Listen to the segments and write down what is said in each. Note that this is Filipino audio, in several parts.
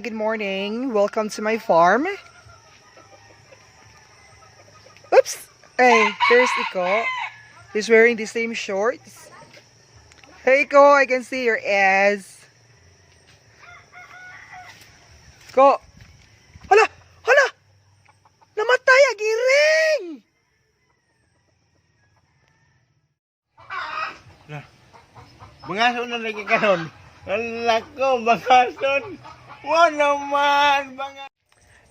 good morning. Welcome to my farm. Oops! Hey, there's IKO. He's wearing the same shorts. Hey IKO, I can see your ass. Ko. Hala! Hala! Namatay, agiring! Mga na lagi karon. Lako, mga son. Naman, mga.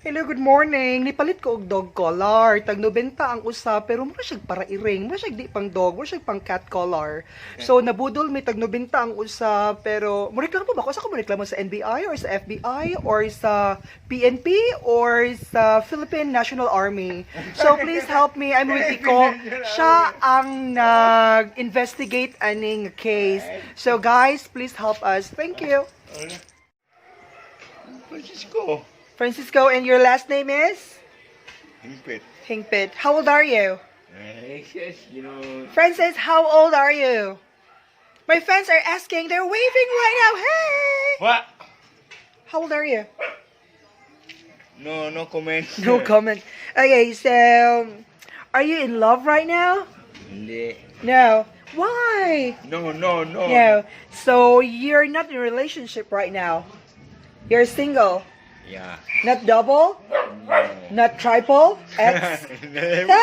Hello, good morning. Nipalit ko og dog collar. Tag 90 ang usa, pero mura siya para iring. Mura siya di pang dog, mura siya pang cat collar. So nabudol may tag 90 ang usa, pero mo reklamo ba ko? Sa ko mo reklamo sa NBI or sa FBI or sa PNP or sa Philippine National Army. So please help me. I'm with Iko. Siya ang nag-investigate aning case. So guys, please help us. Thank you. Francisco, and your last name is? Himpit. Hingpit. How old are you? Yes, you know. Francis, how old are you? My fans are asking. They're waving right now. Hey! What? How old are you? No comment. No comment. Okay, so are you in love right now? Hindi. No. Why? No. No. So you're not in a relationship right now. You're single. Yeah. Not double? No. Not triple? X? Ah!